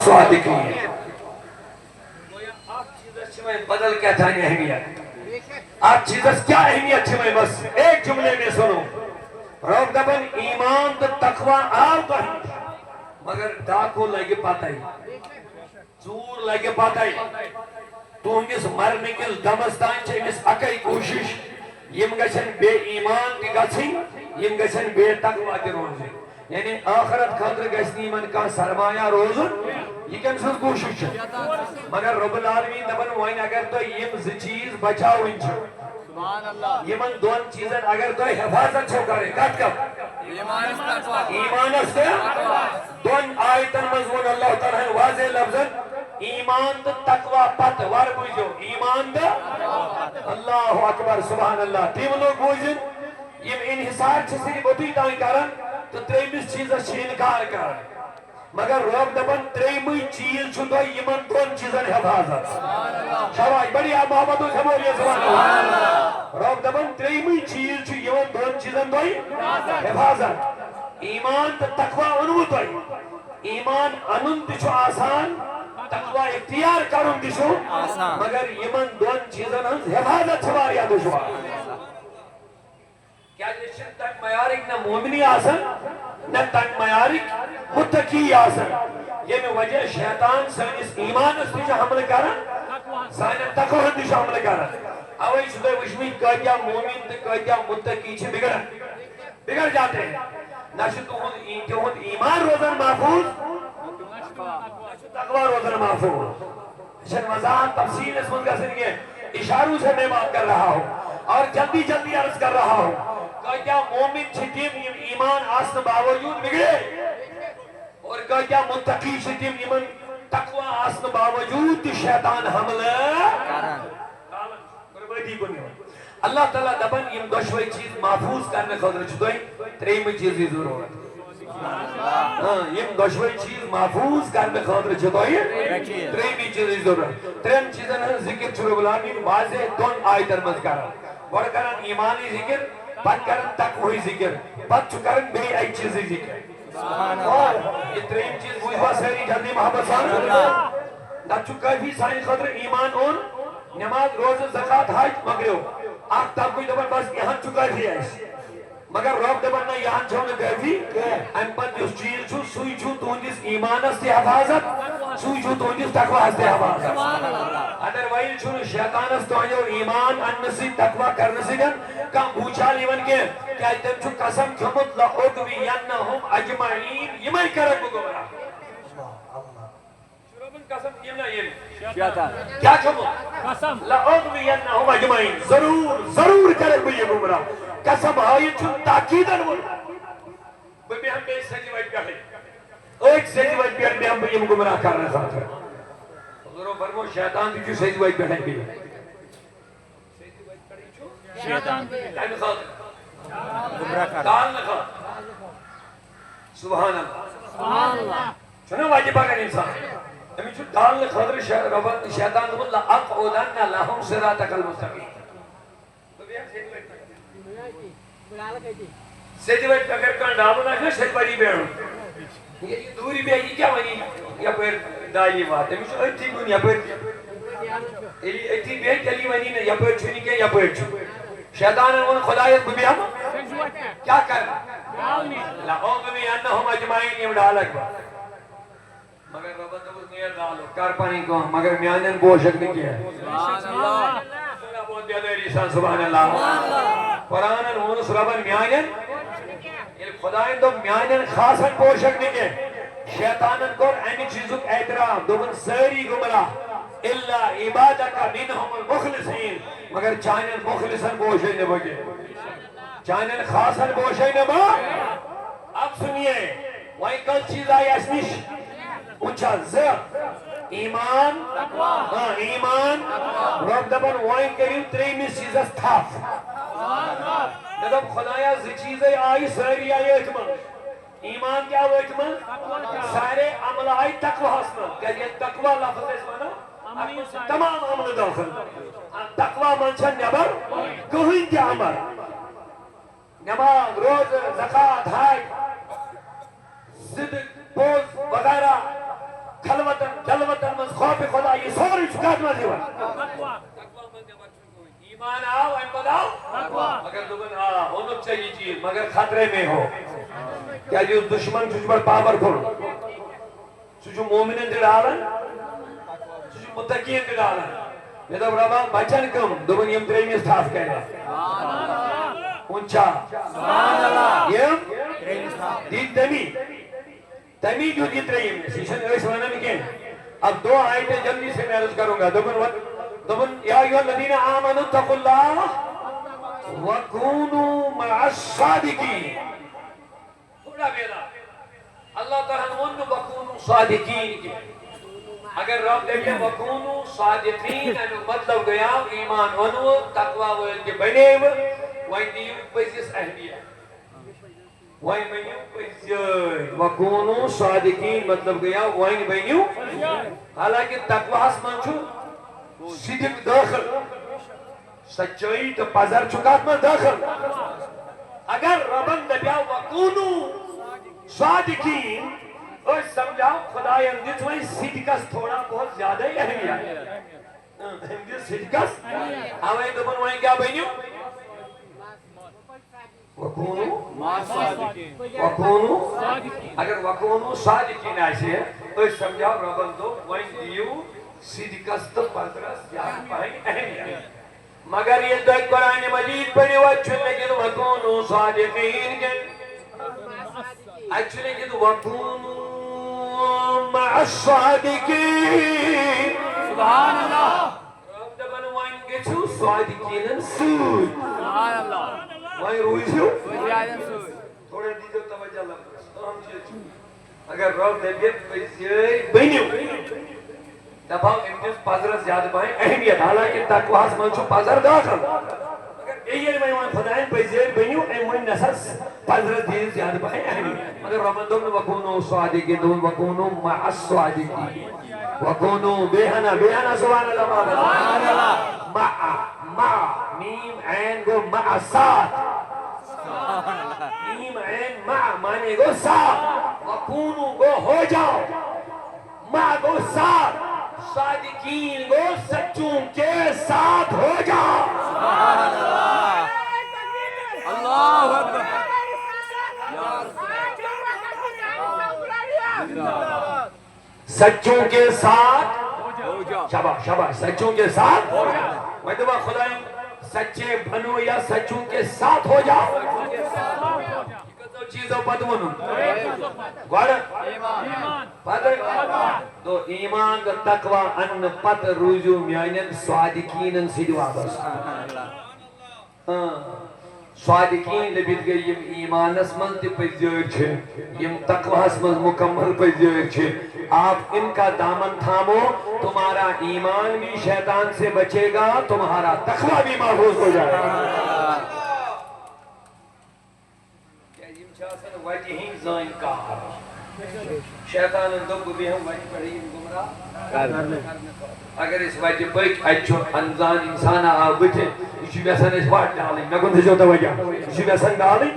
صادقین بدل کیا تھا اہمیت آپ چیزس کیا اہمیت چھوئے بس ایک جملے میں سنو روک دبن ایمان تو تقوی آل تو ہی مگر ڈاکو لگے پاتا ہی چور لگے پاتا ہی تو انگس مرنے کس دمستان چھے انگس اکائی کوشش یم گشن بے ایمان کی گچھی یم گشن بے تقوی کی روزی یعنی آخرت خاطر گشنی من کا سرمایہ روزن یہ کم سن کوشش ہے مگر رب العالمین دبن وائن اگر تو یم چیز بچاو انچو یمن دون چیزن اگر تو حفاظت چھو کرے کٹ کب ایمان اس کے دون آیتن مضمون اللہ تعالیٰ واضح لفظن ایمان تو تقوی پت وار بوجھو ایمان تو اللہ اکبر سبحان اللہ تیم لوگ بوجھن یم انحصار چھسی بطوی دائیں کرن تو تریمس چیزس چھ انکار کرن مگر روک دبن تریمی چیز چھو تو یمن دون چیزن حفاظت شوائی بڑی آپ محمد ہو سبولیے سبحان اللہ روک دبن تریمی چیز چھو یمن دون چیزن تو حفاظت ایمان تو تقوی انو تو ایمان انن تشو آسان تقوی اختیار کرن تشو مگر یمن دون چیزن حفاظت چھواریا دشوار کیا جشن تک میارک نہ مومنی آسن نہ تک میارک متقی آسن یہ میں وجہ شیطان سانس ایمان اس نیچے حمل کرن سانس تقوی نیچے حمل کرن اوائی شدہ وشمی کہتیا مومن تے کہتیا متقی چھے بگڑ جاتے ہیں نشد ہون ایمان روزن محفوظ نشد تقوی روزن محفوظ شن وضاحت تفصیل اس منگا سے نہیں ہے اشاروں سے میں بات کر رہا ہوں اور جلدی عرض کر رہا ہوں کہتیا مومن چھتیم ایمان آسن باوجود بگڑے اور کہتیا متقی چھتیم ایمان تقوی آسن باوجود شیطان حملہ اللہ تعالیٰ دبن یم دشوئی چیز محفوظ کرنے خودر چھتوئی تریم چیز بھی ضرورت یم دشوئی چیز محفوظ کرنے خودر چھتوئی تریم چیز بھی ضرورت تریم چیزن ذکر چھوڑے بلانی واضح دون آئی درمز کرن بڑھ کرن ایمانی ذکر پت کرن تقوی ذکر پت چکرن بے ای چیزی ذکر اور یہ تریم چیز ہوئی بس ہے جلدی محبت سان نہ چکر بھی سائن خطر ایمان اون نماز روز زکاة حج مگریو آگ تب کوئی دبن بس یہاں چکر بھی ہے مگر روک دبن نہ یہاں چھوڑنے گئے بھی ان پر جس چیز چھو سوئی چھو تو جس ایمان اس سے حفاظت سوئی چھو تو جس تقوی اس سے حفاظت ادر وائل چھو شیطان اس تو جو ایمان انسی تقوی کرنے سے گن کم بوچھا لیون کے کیا تم چھو قسم کھمت لأغوینہم اجمعین یہ میں کرک بگورا قسم یہ نہ یہ کیا کھمت قسم لأغوینہم اجمعین ضرور کرک بھی یہ گمرا قسم آئی چھو تاکیدن وہ بے ہم بے سجی وائٹ کر لیں ایک سجی وائٹ پیار میں ہم یہ گمراہ کر رہے ساتھ ہیں حضوروں فرمو شیطان بھی جو سجی وائٹ پیار بھی شیطان بھی گمراہ کر دال نخوا سبحان اللہ چنو واجب آگر انسان ہمیں چھو دال نخوا شیطان دمون لأقعودن لهم صراطک المستقیم سیدی وقت اگر کان ڈالو نہ سیدی بڑی بیڑو یہ دوری بے یہ کیا ونی یا پر دائی بات ہے مجھے ایتی گون یا پر ایتی بے چلی ونی نہ یا پر چھنی کے یا پر چھو شیطان ان خدایت بھی ہم کیا کر لَأَوْضُ بِأَنَّهُمْ اجمعین یہ ڈالک با مگر رب تبس نیر ڈالو کار پانی کو مگر میانن بوشک نہیں کیا سبحان اللہ بہت بیادہ ریسان سبحان اللہ قرآن انہوں ربن میانن خدایان تو میانن خاصن پوشک نہیں کے شیطانن کو اینی چیزوں اعتراف دومن ساری گمراہ اللہ عبادک منہم المخلصین مگر چانن مخلصن پوشک نہیں بگے چانن خاصن پوشک نہیں با اب سنیے وہی کل چیز آئی اسنش اچھا زر ایمان ایمان رب دبن وائن کریم تریمیس چیزس تھاف ندب خدایا زی چیزیں آئی ساری آئی اعتماد ایمان کیا وہ اعتماد سارے عمل آئی تقوی حسنا کہ یہ تقوی لفظ اس مانا تمام عمل داخل تقوی منشن نبر کہیں کیا عمر نماز روز زکاة حج صدق بوز وغیرہ خلوت چکات ما دیوان ایمان آو ایم بداو مگر دوبن ہونک چاہیے چیز مگر خطرے میں ہو کیا جو دشمن چوچ بڑ پاور کھول چوچ مومنین دے ڈالن چوچ متقین دے ڈالن میں تو ربا بچن کم دوبن یم ترے میں استاف کہنا اونچا یم دید تمی جو دی ترے میں سیشن ایس وانا میں کہنا اب دو آیتیں جلدی سے میں عرض کروں گا دوبن یا ایوہ الذین آمنوا اتقوا اللہ وَكُونُوا مَعَ الصَّادِقِينَ تھوڑا بیدا اللہ تعالیٰ نے وَكُونُوا صَادِقِينَ کی اگر رب دیکھیں وَكُونُوا صَادِقِينَ مطلب گیا ایمان انو تقوی ویل کے بنے وائن دیو پزیس اہمیت وائن بنیو پزیس وَكُونُوا صَادِقِينَ مطلب گیا وائن بنیو حالانکہ تقوی حسمان چھو صدق داخل سچائی تو پزر چکات میں داخل اگر ربن دبیا وکونو صادقین اور سمجھاؤ خدای اندیت وہی صدقس تھوڑا بہت زیادہ ہی اہمیت اندیت صدقس آوائی دبن وہی کیا بینیو وکونو اگر وکونو صادقین ایسے ہے اور سمجھاؤ ربن دو وہی دیو صدقس تو پزرس زیادہ پہنی اہمیت مگر یہ تو ایک قرآن مجید پڑھے وچھو لیکن وَكُونُوا صَادِقِينَ کے اچھو لیکن وَكُونُوا مَعَ الصَّادِقِينَ سبحان اللہ رب دبن وائن کے چھو صادقین سود سبحان اللہ وائن روئی چھو تھوڑے دیجو توجہ لفظ اگر رب دبیت بینیو دباؤ امتیز پازرہ زیادہ بائیں اہمیت حالانکہ تقویٰ منچو پازر داخل مگر ایئر میں وہاں خدایان پیزیر بینیو ایمون نسس پازرہ دیر زیادہ بائیں اہمیت مگر رحمت دون وَكُونُوا صَادِقِينَ دون وَكُونُوا مَعَ الصَّادِقِينَ وَكُونُوا بِهَنَا سبحان اللہ مع میم عین گو مع ساتھ میم عین مع مانے گو ساتھ وَكُونُوا گو ہو جاؤ مع گو ساتھ صادقین گو سچوں کے ساتھ ہو جاؤ اللہ اکبر سچوں کے ساتھ شاباش سچوں کے ساتھ میں دعا خدا سچے بنو یا سچوں کے ساتھ ہو جاؤ چیزوں پتونو گوڑا تو ایمان کا تقوی ان پت روزو میانن صادقین سیدوا بس صادقین لبید گئی یم ایمان اسمن تی پزیر چھے یم تقوی اسمن مکمل پزیر چھے آپ ان کا دامن تھامو تمہارا ایمان بھی شیطان سے بچے گا تمہارا تقوی بھی محفوظ ہو جائے گا وجہین زائن کار شیطان اندھو بھی ہم وجہ پڑھیں گمراہ اگر اس وجہ پچ اچھو انزان انسان آبتے اسی بیسن اس وقت ڈالیں میں کن جو توجہ اسی بیسن ڈالیں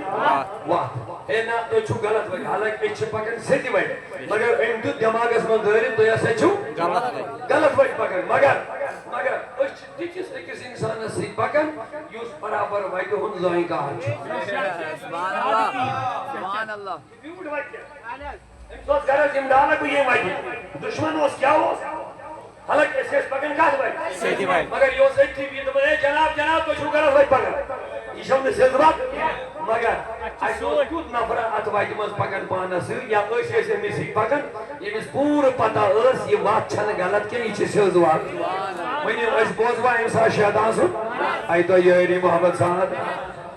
وقت اے نا تو چھو غلط وجہ حالانکہ اچھ پکن سیدھی وجہ مگر ان تو دماغ اس میں دھرین تو ایسے چھو غلط وجہ پکن مگر اچھ دیکھس ایکس انسان سے پکن یوس برابر وجہ ہن زائن کار چھو سبحان اللہ بیوٹ وجہ سوچ غرض امدانا کو یہ وجہ دشمن ہوس کیا ہوس حالانکہ اس پکن کہا بھائی سیدھی بھائی مگر یہ سے تھی بھی تو جناب تو چھو غلط وجہ پکن یہ شب نے سیدھ بات مگر ایسو کیوت نفرہ اتوائی مز پکن پانس یا ایسے میسی پکن یہ مز پور پتا اس یہ بات چھن غلط کے یہ سیدھ بات وینی اس بوزوا امسا شیطان سن آئی تو یہ محمد صاحب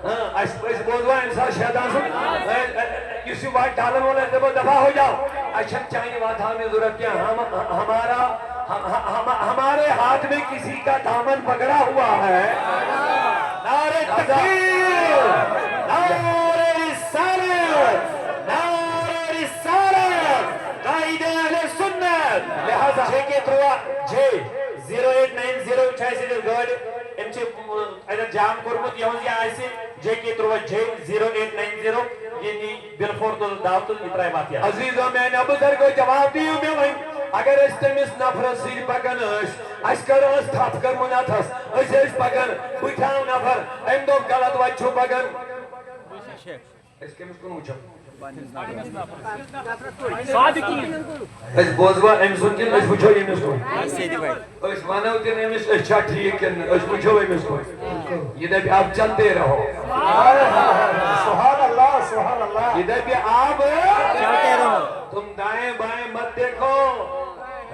اس بوزوا انسان شیطان سے کسی بات ڈالن والا دفع ہو جاؤ اچھا چاہیے بات ہمیں ضرورت کیا ہمارے ہاتھ میں کسی کا دامن پکڑا ہوا ہے نعرہ تکبیر نعرہ رسالت قائد اہل سنت لہذا جے کے تھروا جے 0890 چھائیسی دل گوڑ امچے اگر جام کرمت یہاں آئیسی جے کی تروا جے 0890 یعنی بلفور تو داوت اترائی بات ہے عزیزوں میں نے ابو ذر کو جواب دیو میں وہیں اگر اس تمس نفرس سی پکان اس کرس تھپ کر مناتس اس پکان بٹھاو نفر ام دو غلط وچھو پکان اس کمس کن وچھو اس بوزوا ام سن کن اس وچھو یمس کن اس ونو تن امس اس چھا ٹھیک کن اس وچھو امس کن یہ دبی آپ چلتے رہو سبحان اللہ سبحان اللہ. یہ دبی آپ چلتے رہو تم دائیں بائیں مت دیکھو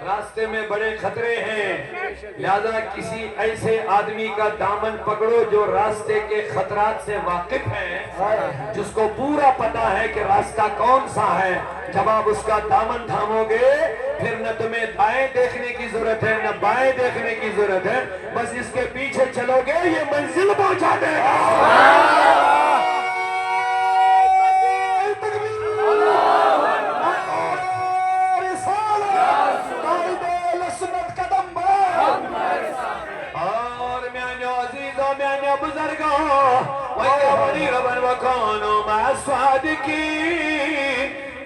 راستے میں بڑے خطرے ہیں لہذا کسی ایسے آدمی کا دامن پکڑو جو راستے کے خطرات سے واقف ہے جس کو پورا پتا ہے کہ راستہ کون سا ہے جب آپ اس کا دامن تھامو گے پھر نہ تمہیں دائیں دیکھنے کی ضرورت ہے نہ بائیں دیکھنے کی ضرورت ہے بس اس کے پیچھے چلو گے یہ منزل پہنچا دے گا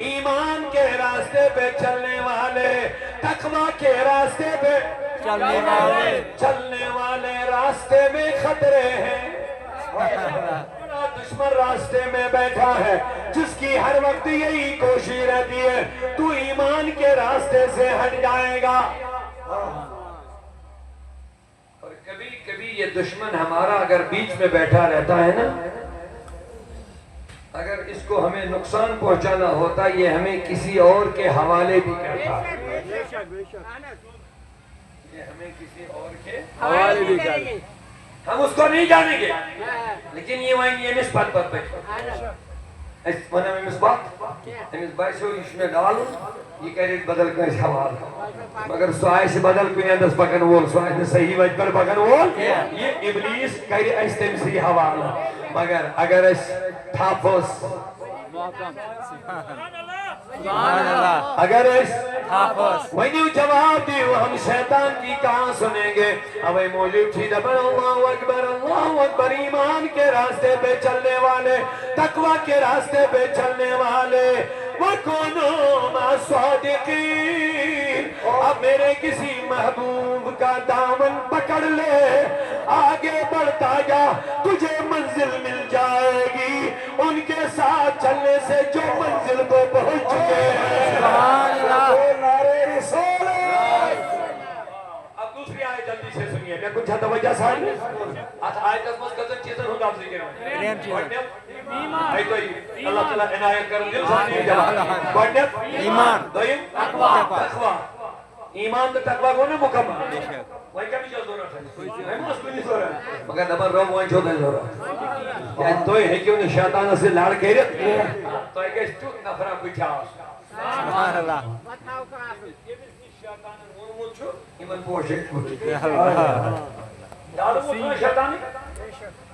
ایمان کے راستے پہ چلنے والے تقوی کے راستے پہ چلنے والے راستے میں خطرے ہیں دشمن راستے میں بیٹھا ہے جس کی ہر وقت یہی کوشش رہتی ہے تو ایمان کے راستے سے ہٹ جائے گا اور کبھی کبھی یہ دشمن ہمارا اگر بیچ میں بیٹھا رہتا ہے نا اگر اس کو ہمیں نقصان پہنچانا ہوتا یہ ہمیں کسی اور کے حوالے بھی کرتا یہ ہمیں کسی اور کے حوالے بھی کرتا ہم اس کو نہیں جانیں گے لیکن یہ وہیں یہ نسبت پر بیٹھا اس ونہ میں مسبات ہم اس بائیسو اس میں ڈالوں یہ کہہ رہے بدل کا اس حوال مگر سوائے سے بدل کنیا دس پکن وول سوائے سے صحیح وجہ پر پکن وول یہ ابلیس کہہ رہے اس تم سی حوال مگر اگر اس تھاپوس اگر اس وہی جواب دیو ہم شیطان کی کہاں سنیں گے اوے موجود تھی دبر اللہ اکبر ایمان کے راستے پہ چلنے والے تقوی کے راستے پہ چلنے والے وَكُونُوا مَعَ الصَّادِقِينَ اب میرے کسی محبوب کا دامن پکڑ لے آگے بڑھتا جا تجھے منزل مل جائے گی ان کے ساتھ چلنے سے جو منزل کو پہنچ چکے ہیں سبحان اللہ رسول اب دوسری آیت جلدی سے سنیے میں کچھ توجہ سارے آیت از مز قدر چیزن ہوں آپ ذکر ہے تو اللہ تعالیٰ عنایت کرن دل سانی جواب گوڑنیت ایمان دوئیم تقوی ایمان تو تقوی کو نا مکمل وہی کمی جو ضرورت ہے ہم اس کو نہیں ضرورت مگر دبر رو وہی چھوٹے ضرورت کہ توئی ہے کہ انہیں شیطانہ سے لڑ کے رہے تو ایک اس چوت نفرہ بچھا سبحان اللہ یہ بھی شیطانہ مون مچھو ایمان پوشے دارو وہ شیطانی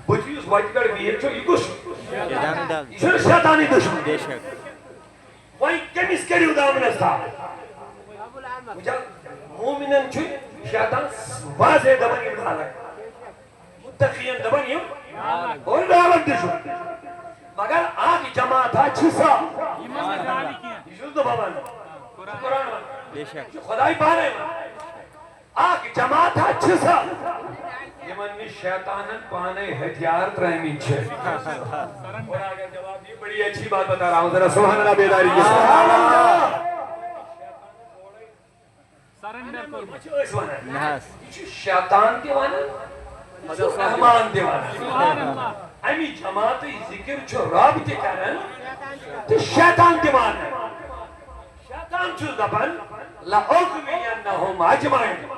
بچی اس وقت کر بھی ہے چھو یہ کچھ یہ شیطانی دشمن وہی کمیس کریو دامنس تھا مومنن چھو شیطان واضح دبن یم خالق متقین دبن یم اور دعوت دشمن مگر آگ جماعت تھا چھسا یہ شو دو بابان قرآن خدای پانے آگ جماعت تھا چھسا یمن میں شیطانن پانے ہتھیار ترہمی چھے اور آگے جواب دی بڑی اچھی بات بتا رہا ہوں ذرا سبحان اللہ بیداری کی سبحان اللہ شیطان دیوانا رحمان دیوانا امی جماعت ذکر چھو رابطے کرن تو شیطان دیوانا شیطان چھو دبن لَأُغْوِيَنَّهُمْ اَجْمَعِينَ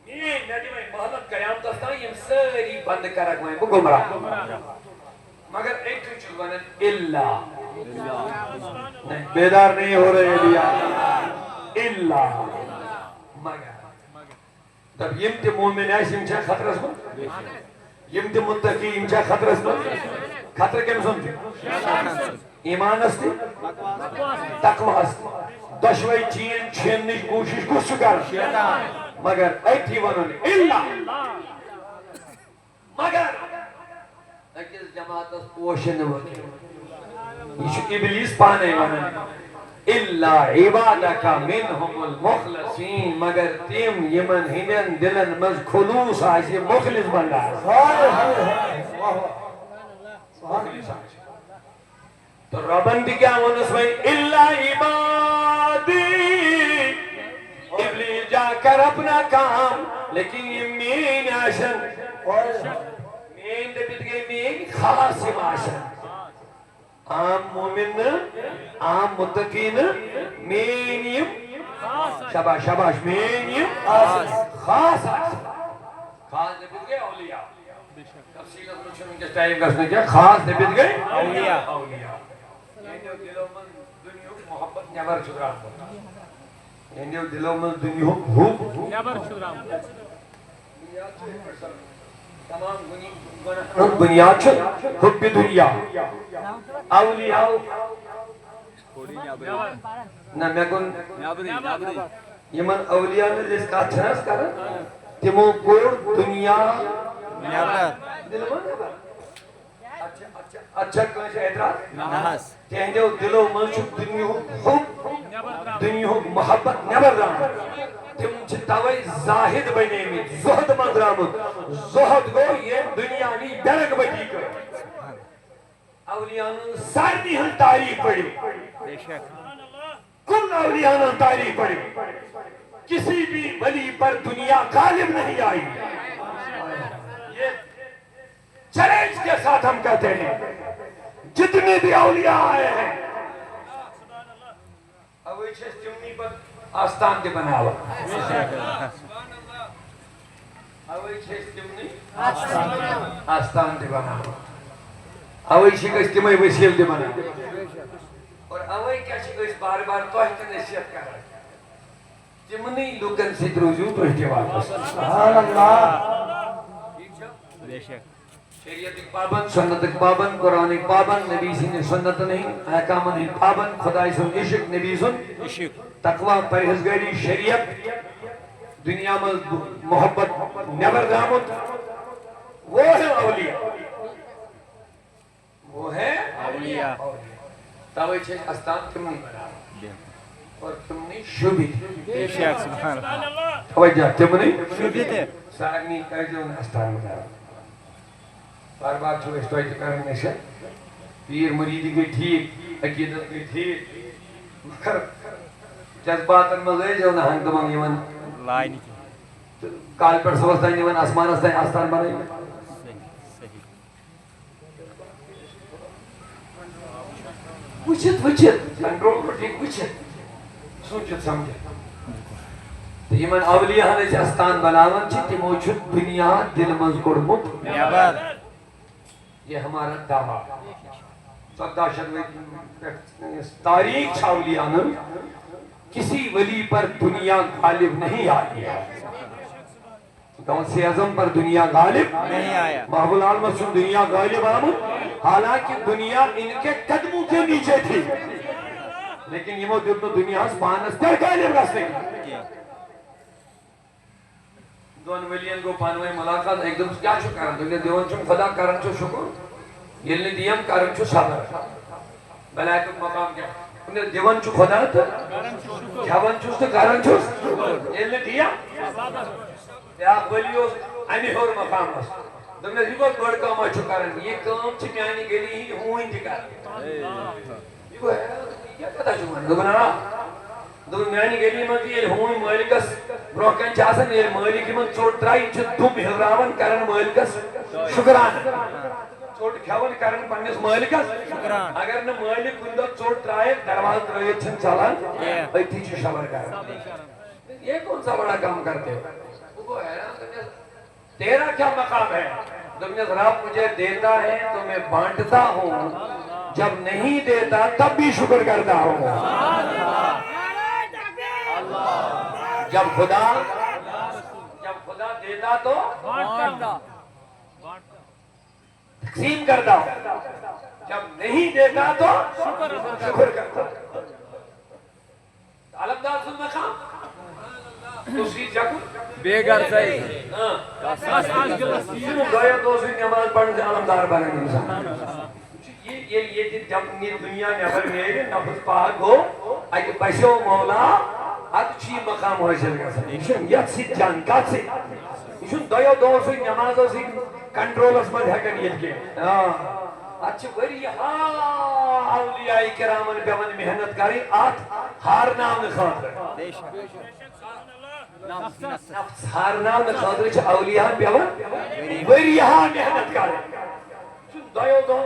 یہ نجمہ محمد قیام دستا یہ ساری بند کرک میں گمراہ مگر ایک چیز ونن اللہ بیدار نہیں ہو رہے لیا اللہ مگر تب یم تی مومن ایس یم چھا خطرس من یم تی متقی یم چھا خطرس من خطر کم سنتی ایمان استی تقوی استی دشوئی چین چھیننش کوشش کس چکر مگر ایتی ونن اللہ مگر ایکس جماعت اس پوشن وکی یہ ابلیس پانے ونن الا عبادک منہم المخلصین مگر تیم یمن ہنین دلن مز خلوص آسی مخلص بندہ مخلص آسی تو ربن بھی کیا ونس میں الا عبادی ابلیس جا کر اپنا کام لیکن یہ مین آشن مین دبیت گئی مین خاص آشن عام مومن عام متقین مینیم شباش شباش مینیم خاص آشن خاص دبیت گئی اولیاء تفصیل از مجھے ان کے ٹائم گسنے کیا خاص دبیت گئی اولیاء دلو من دنیا محبت نیبر چدران ہوتا دلو من دنیا حب نیبر چدران تمام بنیاد چھت حب دنیا اولیاء نا میں کن یمن اولیاء نے جس کا چھنس کرن تمو کو دنیا دل من نیبر اچھا کون سے اعتراض کہندے دلو من چھت دنیا حب دنیا محبت نیبر رہا تم چھتاوئی زاہد بنے میں زہد مندرامت زہد گو یہ دنیا نہیں بیرک بٹی کر اولیاء نے سارنی ہم تاریخ پڑھی کل اولیاء نے تاریخ پڑھی کسی بھی ولی پر دنیا غالب نہیں آئی یہ چیلنج کے ساتھ ہم کہتے ہیں جتنے بھی اولیاء آئے ہیں اوئی چھس چمنی پر آستان کے بناوا اوئی چھس چمنی آستان کے بناوا اوئی چھس تمہیں وسیل دے بناوا اور اوئی کیا چھس بار بار توہت نصیحت کر رہا تمنی لوگن سے دروجو توہتے واپس سبحان اللہ شریعت پابند سنت پابند قرآن پابند نبی سن سنت نہیں احکام نہیں پابند خدای سن عشق نبی سن عشق تقوی پرہیزگاری شریعت دنیا میں محبت نیبر دامت وہ ہے اولیاء وہ ہے اولیاء تاوئی چھے استان تم نہیں بنا اور تم نہیں شبیت سبحان اللہ تاوئی جا تم نہیں شبیت سارنی کہہ جو استان بنا بار بار چھو اشتوائی کرنے سے پیر مریدی گئی ٹھیک عقیدت گئی ٹھیک مگر جذبات مزے جو نہ ہنگ دمان یمن لائنی کال پر سوستان یمن آسمان استان آستان بنائی وچت کنٹرول پر ٹھیک وچت سوچت سمجھت یمن اولیاء نے سے آستان بناون چھ تمو چھت دنیا دل مز کوڑمت نیابر یہ ہمارا دعویٰ صدہ تاریخ اولیاء نے کسی ولی پر دنیا غالب نہیں آئی ہے غوث اعظم پر دنیا غالب نہیں آیا محب العالم سے دنیا غالب آمد حالانکہ دنیا ان کے قدموں کے نیچے تھی لیکن یہ موجود تو دنیا پانس پر غالب رستے کی دون ولیان کو پانوئی ملاقات ایک دم کیا چھو کرن تو دیوان چھو خدا کرن چھو شکر یلنی دیم کرن چھو صبر بلائکت مقام کیا انہیں دیوان چھو خدا تھا کھوان چھوست کرن چھوست یلنی دیم یا ولیوز امی ہور مقام بس دمنے دیگو بڑھ کام چھو کرن یہ کام چھ میانی گلی ہی ہوں ہی کر دیگو ہے یہ کتا چھو کرن دمنا دون میانی گلی من کی یہ ہون مالکس بروکن چاسن یہ مالکی من چوٹ ترائی چھو دم ہراون کرن مالکس شکران چوٹ کھاون کرن پنیس مالکس شکران اگر نہ مالک کندہ چوٹ ترائی درواز ترائی چھن چالان ایتی چھو شبر کرن یہ کون سا بڑا کام کرتے ہو وہ حیران تیرا کیا مقام ہے دمنیت رب مجھے دیتا ہے تو میں بانٹتا ہوں جب نہیں دیتا تب بھی شکر کرتا ہوں جب خدا دیتا تو تقسیم کرتا ہوں جب نہیں دیتا تو شکر کرتا ہوں علمدار سن مقام دوسری جگہ بے گھر صحیح گویا دوسری نماز پڑھنے سے علمدار بنے انسان یہ جب دنیا نظر میں نفس پاک ہو اَتہِ بَسیو مولا اَدٕ چھُ یہِ مقام حٲصِل گژھان یہِ چھُنہٕ یَتھ سۭتۍ جان کَتھ سۭتۍ یہِ چھُنہٕ دۄیو دۄہو سۭتۍ نٮ۪مازو سۭتۍ کنٹرولس منٛز ہٮ۪کان یِتھ کینٛہہ اَتھ چھِ واریاہ اولیاء کرامن پٮ۪وان محنت کَرٕنۍ اَتھ ہارناونہٕ خٲطرٕ نفس ہارناونہٕ خٲطرٕ چھِ اولیاہن پٮ۪وان واریاہ محنت کَرٕنۍ چھُنہٕ دۄیو دۄہو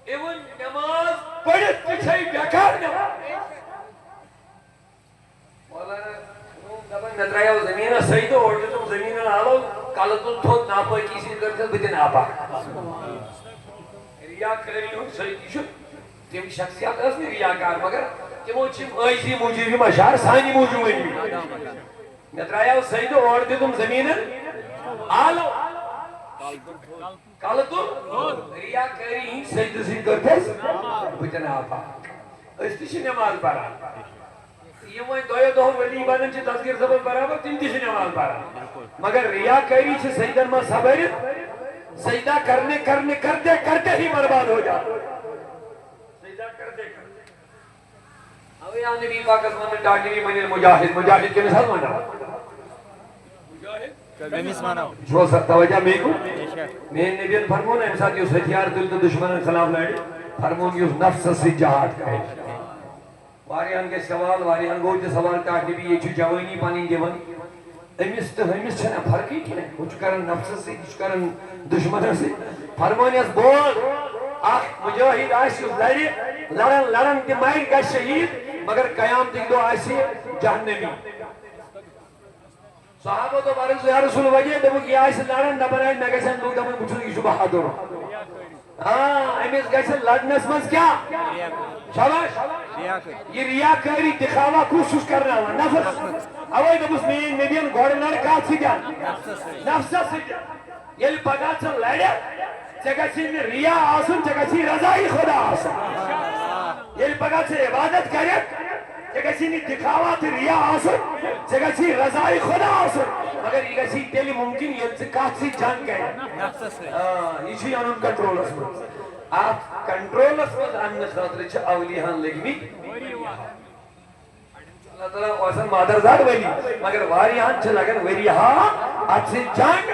اِوٕن نٮ۪ماز پٔرِتھ تہِ چھے بیکار نٮ۪ماز دپان مےٚ ترٛایو زٔمیٖنس سجدٕ اورٕ دیُتُم زٔمیٖنن آلو کلہٕ تُل تھوٚد ناپٲکی سۭتۍ کٔرۍتھس بہٕ تہِ ناپاک ریاکٲری ہُنٛد سۭتی چھُ تِم شخصیت ٲس نہٕ ریاکار مگر تِمو چھِ یِم ٲسی موٗجوٗب یِم اشعار سانہِ موٗجوٗب ؤنۍمٕتۍ مےٚ ترٛایو سجدٕ اورٕ دیُتُم زٔمیٖنن آلو کلہٕ تُل ریاکٲری ہٕنٛدۍ سجدٕ سۭتۍ کٔرۍتھس بہٕ تہِ ناپاک أسۍ تہِ چھِ نٮ۪ماز پران یِم وۄنۍ دۄیو دۄہو ولی بنان چھِ دستگیر صٲبس برابر تِم تہِ چھِ نٮ۪ماز پران مگر ریاکٲری چھِ سجدن منٛز سبٲرِتھ سجدہ کرنے کرنے کرتے کرتے ہی برباد ہو جاتا سجدہ کرتے کرتے اوے آن نبی پاکس من ڈاٹی منل مجاہد مجاہد کیمس حض مانا مجاہد جو توجہ میں کو میں نبیان فرمون ایم ساتھ یوس ہتھیار دل تو دشمنن خلاف لڑی فرمون یوس نفس سے جہاد کرے واریاہن کے سوال واریاہن گو تہ سوال ٹاٹی بھی یہ چھ جوانی پانی دیوان امس تو ہمس چھنا فرقی کینٛہہ ہُہ چھُ کران نفسس سۭتۍ یہِ چھُ کران دشمنس سۭتۍ فرمونیس بول اکھ مجاہد آسہِ یُس لڑِ لڑن لڑن تہِ مرِ گژھِ شہید مگر قیامتٕکۍ دۄہ آسہِ جہنمی صحابہ تو عرض یا رسول وجہ دوٚپُکھ یہِ آسہِ لڑن دپان آسہِ مےٚ گژھن لوٗکھ دپان بہٕ چھُس یہِ چھُ بہادُر أمِس گژھِ لڑنس منٛز کیٛاہ شاباش یہ ریاکاری دکھاوا کُس چھُس کرناوان نفس اوے دوٚپُس میٛٲنۍ نبیَن گۄڈٕ لڑ کتھ سۭتۍ نفسس سۭتۍ ییٚلہِ پگاہ ژٕ لڑکھ ژےٚ گژھی نہٕ ریا آسُن ژےٚ گژھی رضائی خدا آسُن ییٚلہِ پگاہ ژٕ عبادت کرکھ ژےٚ گژھی نہٕ دکھاوا تہٕ ریا آسُن ژےٚ گژھی رضائی خدا آسُن مگر یہِ گژھی تیٚلہِ ممکن ییٚلہِ ژٕ کتھ سۭتۍ جنگ کرکھ یہِ چھُے انُن کنٹرولس منٛز اتھ کنٹرولس منٛز اننہٕ خٲطرٕ چھِ اولیاہن لٔگمٕتۍ اللہ تعالیٰ اوسن مادرزاد ولی مگر واریاہن چھِ لگان واریاہ اتھ سۭتۍ جنگ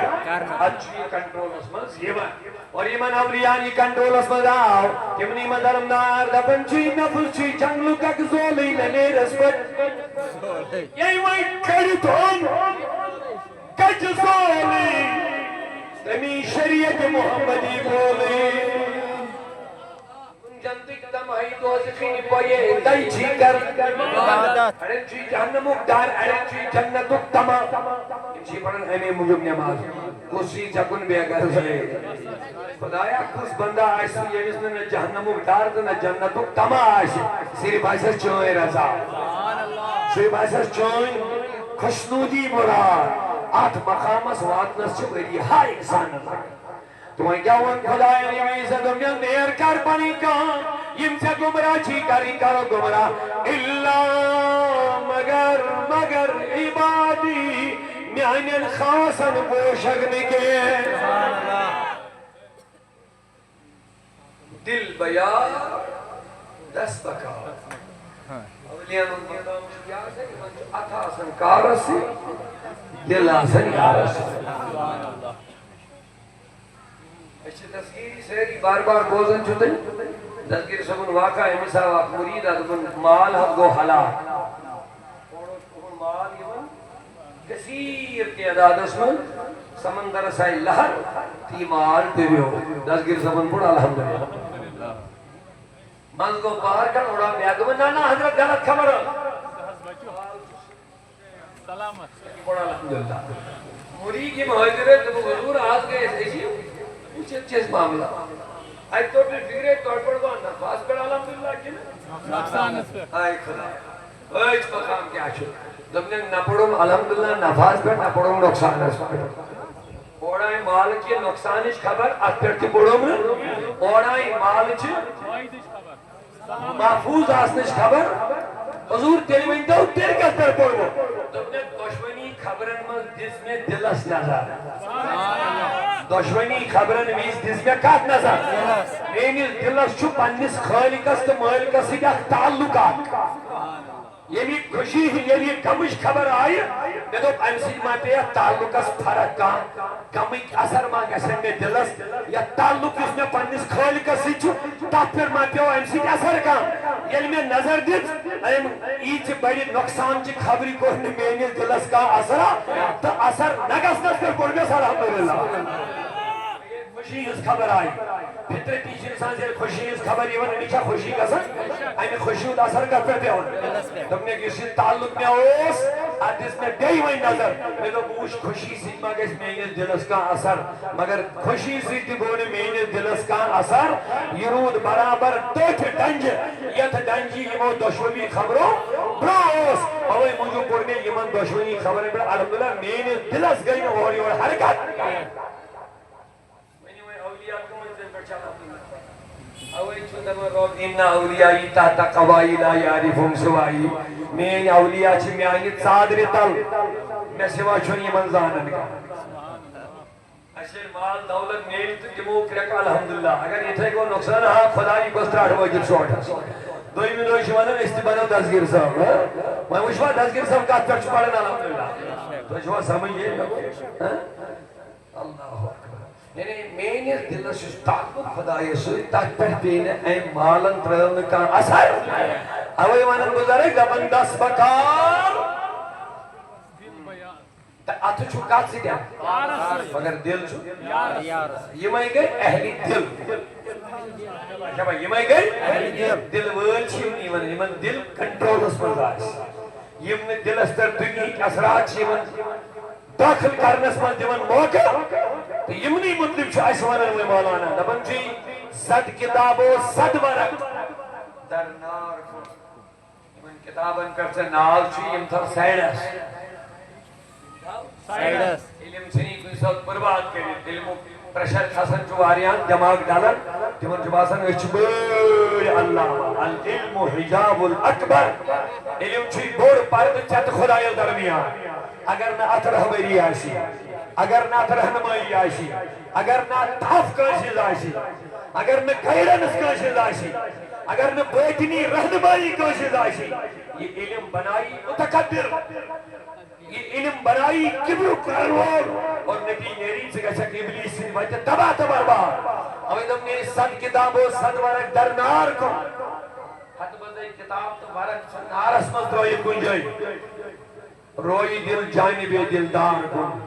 اتھ چھُ یہِ کنٹرولس منٛز یِوان اور یِمن اولیاہن یہِ کنٹرولس منٛز آو تِمنٕے منٛز دھرمدار دپان چھُے نفس چھُے جنگلُک اکھ زولٕے مےٚ نیرس پٮ۪ٹھ ییٚمۍ وۄنۍ کھٔڑِتھ اوٚن کچہِ زولٕے تمی شریعت محمدی بولٕے جنتٕکۍ تمہی دوزخٕنۍ پۄیے دَے چھی کران اڑٮ۪ن چھُے جہنمُک ڈر اڑٮ۪ن چھُے جنتُک تما یِم چھِ پران امی موٗجوٗب نٮ۪ماز کُس یی ژےٚ کُن بے غرضے خدایا کُس بندہ آسہِ ییٚمِس نہٕ نہ جہنمُک ڈر تہٕ نہ جنتُک تما آسہِ صرف آسٮ۪س چٲنۍ رضا صرف آسٮ۪س چٲنۍ خوشنوٗدی مراد اتھ مقامس واتنس چھِ واریاہ انسانن لگان تو وۄنۍ کیٛاہ ووٚن خۄداین ییٚمہِ وِزِ دوٚپنس نیر کر پنٕنۍ کٲم یِم ژےٚ گمراہ چھی کرٕنۍ کرو گمراہ اِلا مگر مگر عبادی میانٮ۪ن خاصن پوشک نہٕ کینٛہہ دل بیار دس بکار اولیاءن ہُنٛد نظام چھُ کیٛاہ آسان یِمن چھُ اتھٕ آسان کارس سۭتۍ دل آسان یارس سۭتۍ أسۍ چھِ دستگیری سٲری بار بار بوزان چھُ تُہۍ دستگیر صٲبُن واقعہ أمِس آو اکھ مُریٖد اکھ دوٚپُن مال حظ گوٚو ہلاک اورٕ اوس تُہُنٛد مال یِوان کثیٖر تعدادس منٛز سمندرس آیہِ لہر تہٕ یہِ مال ڈُبیو دستگیر صٲبُن پوٚر الحمدُاللہ منٛزٕ گوٚو پہر کھنٛڈ اوڑا بیٛاکھ دوٚپُن نہ نہ حضرت غلط خبر پوٚر الحمدُاللہ مُریٖد یِم حٲضِر ٲسۍ دوٚپُکھ حضوٗر آز گٔے أسۍ أسی وٕچھِتھ چھِ أسۍ معاملہ اَتہِ توٚر نہٕ فِکرے تۄہہِ پٮ۪ٹھ گوٚو نفاس پٮ۪ٹھ الحمدُاللہ کِنہٕ ہاے خۄدایا أچھ مقام کیٛاہ چھُ دوٚپنَکھ نہ پوٚرُم الحمدُاللہ نفاس پٮ۪ٹھ نہ پوٚرُم نۄقصانس پٮ۪ٹھ اورٕ آیہِ مالٕچہِ نۄقصانٕچ خبر اتھ پٮ۪ٹھ تہِ پوٚرُم نہٕ اورٕ آیہِ مالٕچہِ محفوٗظ آسنٕچ خبر حضوٗر تیٚلہِ ؤنۍتو تیٚلہِ کتھ پٮ۪ٹھ پوٚرمُت دوٚپنَکھ دۄشوٕنی خبرن منٛز دِژ مےٚ دِلس نظر دۄشوٕنی خبرن وِزِ دِژ مےٚ کتھ نظر میٲنِس دِلس چھُ پننِس خٲلقس تہٕ مٲلکس سۭتۍ اکھ تعلُق اکھ یلی خوشی یلی غمش خبر آئی میں دوپ ام سی ما پہ تعلق اس فرق کان غمک اثر ما گژھن میں دلس یا تعلق اس میں پنس خالقس سۭتۍ تتھ پہ ما پیو ام سی اثر کان یلی میں نظر دِژ ام ایچ بڑی نقصان چہ خبری کو میٲنِس دلس کا اثر تو اثر نہ گژھنس پہ کوٚر مےٚ الحمدللہ خوشی ہز خبر آئی فطرتی انسان سے خوشی ہز خبر یوان امیچا خوشی گژھان امی خوشی ہز اثر کر پہ پیون تم نے کسی تعلق میں اوس ادس میں گئی وئی نظر میں تو بوش خوشی سی ما گژھِ میٲنِس دلس کا اثر مگر خوشی سی تہِ گوٚو نہٕ میٲنِس دلس کا اثر یہ روٗد برابر تٔتھۍ ڈنجہِ یتھ ڈنجہِ یمو دۄشوٕنی خبرو برٛونٛہہ اوس اوے موٗجوٗب کوٚر مےٚ یمن دۄشوٕنی خبرن پٮ۪ٹھ الحمدللہ میٲنِس دلس گٔے نہٕ اورٕ یورٕ حرکت ان اولیائی تحت قبائل یعرفهم سوائی مین اولیاء چھ میانی ژادرِ تل میں سوا چھن یمن زانن کا اشر مال دولت میل تو دمو کرک الحمدللہ اگر یتھے کو نقصان ہا خدای کو تراٹ وجد شوٹ دویمی دوی چھ ونان استی بنو دستگیر صاحب میں وچھوا دستگیر صاحب کتھ پہ چھ پڑھن الحمدللہ تو چھوا سمجھے اللہ اکبر یعنی میانس دلس تعلق خدای سۭتۍ تتھ پٮ۪ٹھ پیٚیہِ نہٕ أمۍ مالن ترٛٲو نہٕ کانٛہہ اثر اوے ونان بُزرگ دپان دس بکار تہٕ اتھٕ چھُ کتھ سۭتۍ مگر دل چھُ یمے گٔے اہلی دل یمے گٔے دل وٲلۍ چھِ یمن دل کنٹرولس منٛز آسہِ یم نہٕ دلس پٮ۪ٹھ دُنیہٕکۍ اثرات چھِ یمن داخل کرنس من دِوان موقع تو یمنی مطلب چھُ اسہِ ونان وۄنۍ مولانا دپان چھِ صد کتابو صد ورق در نار یمن کتابن پٮ۪ٹھ ژےٚ ناو چھُ یم تھاو سایڈس علم ژھٕنی کُنہِ ساتہٕ برباد کٔرِتھ علمُک پریشر کھسان چھُ واریاہن دٮ۪ماغ ڈلان تِمن چھُ باسان أسۍ چھِ بٔڑۍ علامہ العلم حجاب الاکبر علم چھُے بوٚڑ پردٕ ژےٚ تہٕ خۄدایس درمیان اگر نہ اتھ رہبری آسی اگر نہ اتھ رہنمائی آسی اگر نہ تھف کٲنٛسہِ آسی اگر نہ گایڈنس کٲنٛسہِ آسی اگر نہ باطنی رہنمائی کٲنٛسہِ آسی یہ علم بنائی متکبر یہ علم بنائی کبرُک کرن وول اور نبی نیری ژٕ گژھکھ ابلیس سٕنٛدِ وتہِ تباہ تہٕ برباد اوے دوٚپنَے صد کتابو صد ورق در نار کُن ہتہٕ بَدَے کتاب تہٕ ورق چھِ نارس منٛز ترٲیِتھ کُنہِ جایہِ روئی دل جانب دلدار کن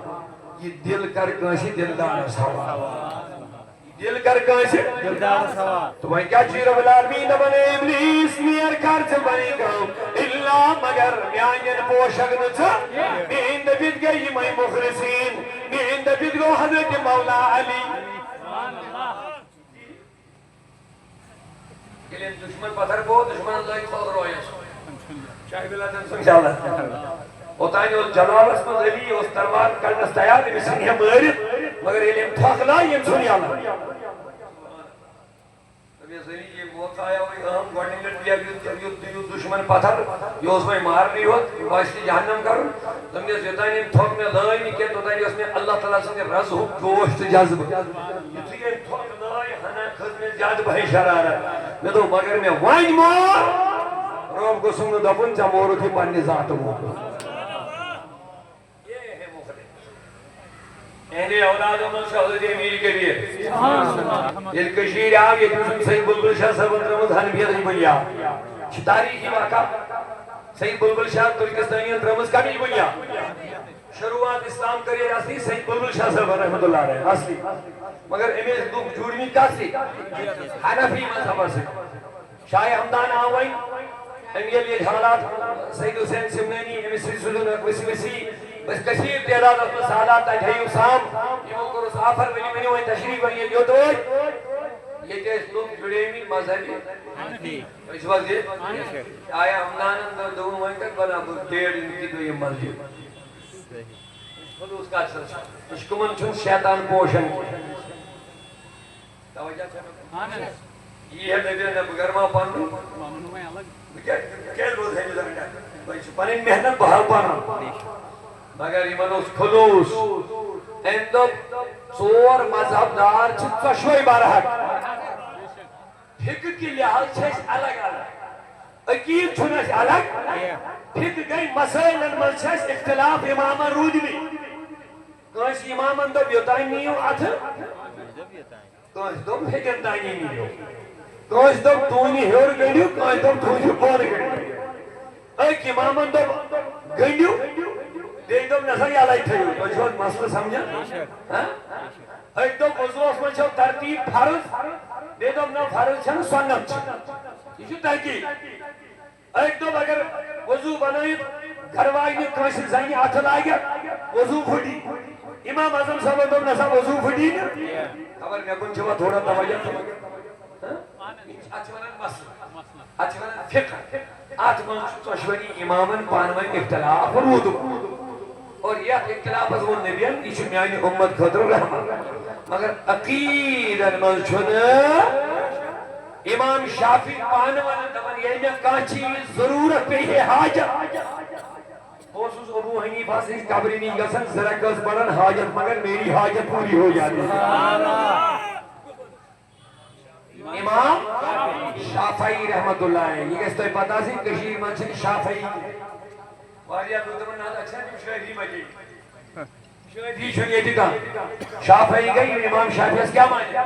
یہ دل کر کانسی دلدار سوا دل کر کانسی دلدار سوا تو وہیں کیا چیز رب العالمین بنے ابلیس میر کارچ بنی کام اللہ مگر میانین پوشک نچا مین دبید گئی میں مخلصین مین دبید گو حضرت مولا علی کلیم دشمن پتھر کو دشمن اللہ خود رویس شاہی بلا جنسو انشاءاللہ اوتانی اس جلالس من علی اس تلوار کرنس تیار امس ژھٕنہِ مٲرِتھ مگر ییٚلہِ أمۍ تھۄکھنایہِ یِم ژھُن یلہٕ یہ موقع آیا وہی اہم گۄڈنِچ لٹہِ یُتھ دشمن پتھر یہِ اوس وۄنۍ مارنٕے یوت یہِ آسہِ نہٕ جہنم کرُن دوٚپنس یوٚتانۍ أمۍ تھوٚک مےٚ لٲے نہٕ کینٛہہ توٚتانۍ اوس مےٚ اللہ تعالیٰ سٕنٛدِ رضہُک جوش تہٕ جذبہٕ یُتھُے أمۍ تھۄکھنٲے ہنا کھٔژ مےٚ زیادٕ پہن شرارت مےٚ دوٚپ مگر مےٚ وۄنۍ مور رۄب گوٚژھُم نہٕ دپُن ژےٚ مورُتھ یہِ پننہِ ذاتہٕ موقعہٕ اہل اولادوں میں شہادت امیر کبیر یہ کشیر آو یہ سید بلبل شاہ صاحب ترمز حنفیت بنیاد تاریخی واقع سید بلبل شاہ ترکستانی ترمز کمی بنیاد شروعات اسلام کریے اصلی سید بلبل شاہ صاحب رحمت اللہ علیہ اصلی مگر امیز دکھ جوڑنی کاسی حنفی مذہب سے شاہ ہمدان آوائی امیل یہ حالات سید حسین سمنانی امیز سلسلون وسی وسی بس کثیر تعداد اپنے سادات تجھائیو سام یمو کرو سافر بنی وہیں تشریف بنی یہ دوئی یہ جیس لوگ جڑے میں مذہبی اس وقت یہ آیا ہمدانن دو وہیں تک بنا ڈیڑھ انتی دو یہ مسجد خلوص کا اکثر اشکمن چھن شیطان پوشن توجہ چھن یہ ہے نبی نبی گرما پانو کیا روز ہے جو زمین پانین محنت بہاو پانا مگر یمن اوس خلوص أمۍ دوٚپ ژور مذہب دار چھِ ژۄشوَے برحق فِقہ کہِ لحاظ چھِ أسۍ الگ الگ عقید چھنس الگ پھر گئی مسائلن مز اختلاف امامن رودمی کس امامن دب یوتان نیو اتھ کس دب ہیکن تانی نیو کس دب تونی ہیور گنڈیو کس دب تونی بور گنڈیو ایک امامن دب گنڈیو دیکھ دب نظر یالائی تھیو تو چھوٹ مسئلہ سمجھا ایک دب وضوح من چھو ترتیب فرض دیکھ دب نا فرض چھن سنت چھ یہ چھو تحقیق ایک دب اگر وضو بنائیت گھروائی نے کسی زنی آتھ لائے وضو پھٹی امام اعظم صاحب دب نسا وضو پھٹی خبر میں کن چھوا تھوڑا توجہ اچھوانن مسئلہ اچھوانن فقہ آتھ من چشوری امامن پانوین اختلاف رودو اور یہ اختلاف از وہ نبیان یہ میانی امت خطر رحمت مگر عقیدن من چھنے امام شافی پانوان دمن یہ میں کانچی ضرورت پہ ہے حاجت بوسوس ابو حنیفہ سے قبری نہیں گسن زرکس بڑن حاجت مگر میری حاجت پوری ہو جاتی امام شافعی رحمت اللہ ہے یہ کس تو پتا سی کشیر من سے شافعی واریا دوتمن نال اچھا جو شہری مجھے شہری شنیتی کا شافعی گئی امام شافعی اس کیا مانے